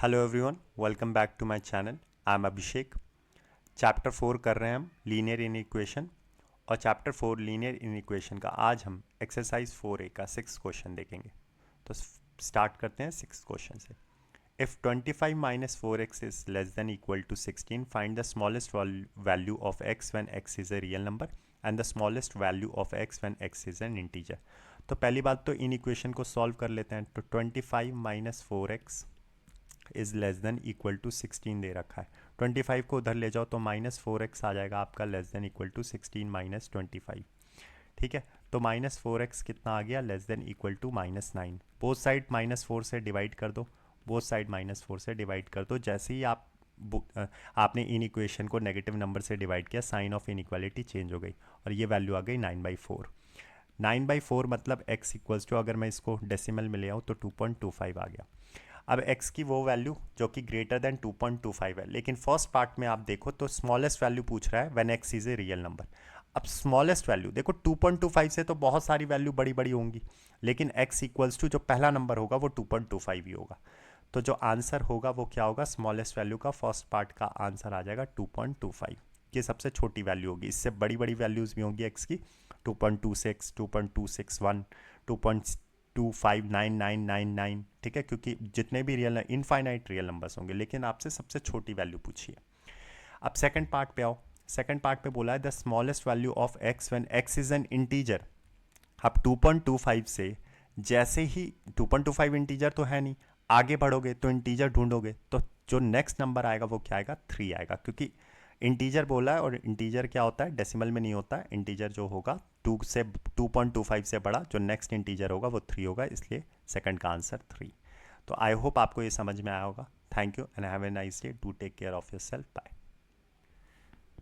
Hello everyone, welcome back to my channel. I am Abhishek. Chapter 4 कर रहे हैं हम लीनियर इन इक्वेशन, और चैप्टर 4 लीनियर इन इक्वेशन का आज हम एक्सरसाइज 4A का 6 क्वेश्चन देखेंगे। तो स्टार्ट करते हैं 6 क्वेश्चन से। If 25 minus 4x is less than equal to 16, find the smallest value of x when x is a real number and the smallest value of x when x is an integer. तो पहली बात तो in equation को solve कर लेते हैं। तो 25 minus 4x is less than equal to 16 दे रखा है। 25 को उधर ले जाओ तो -4x आ जाएगा आपका, less than equal to 16 minus 25। ठीक है, तो -4x कितना आ गया, less than equal to -9। Both side -4 से डिवाइड कर दो, बोथ साइड -4 से डिवाइड कर दो। जैसे ही आपने इन इक्वेशन को नेगेटिव नंबर से डिवाइड किया, साइन ऑफ इनइक्वालिटी चेंज हो गई और ये वैल्यू आ गई 9/4। 9/4 मतलब x इक्वल्स टू, अगर मैं इसको डेसिमल में ले आऊँ तो 2.25 आ गया। अब x की वो वैल्यू जो कि ग्रेटर देन 2.25 है, लेकिन फर्स्ट पार्ट में आप देखो तो स्मॉलेस्ट वैल्यू पूछ रहा है when x is a real number. अब स्मॉलेस्ट वैल्यू देखो, 2.25 से तो बहुत सारी वैल्यू बड़ी बड़ी होंगी, लेकिन x इक्वल्स टू जो पहला नंबर होगा वो 2.25 ही होगा। तो जो आंसर होगा वो क्या होगा, स्मॉलेस्ट वैल्यू का फर्स्ट पार्ट का आंसर आ जाएगा 2.25। ये सबसे छोटी वैल्यू होगी, इससे बड़ी बड़ी वैल्यूज भी होंगी x की, 2.26, 2.261, 2.259999। ठीक है, क्योंकि जितने भी रियल इनफाइनाइट रियल नंबर्स होंगे, लेकिन आपसे सबसे छोटी वैल्यू पूछिए। अब सेकंड पार्ट पे आओ। सेकंड पार्ट पे बोला है the smallest value of x when x is an integer. अब 2.25 से जैसे ही 2.25 इंटीजर तो है नहीं, आगे बढ़ोगे तो इंटीजर ढूंढोगे, तो जो नेक्स्ट नंबर आएगा वो क्या आएगा, 3 आएगा, क्योंकि इंटीजर बोला है और इंटीजर क्या होता है, डेसिमल में नहीं होता है। इंटीजर जो होगा 2.25 से बड़ा, जो नेक्स्ट इंटीजर होगा वो 3 होगा, इसलिए सेकंड का आंसर 3। तो आई होप आपको ये समझ में आया होगा। Thank you and have a nice day. Do take care of yourself. Bye.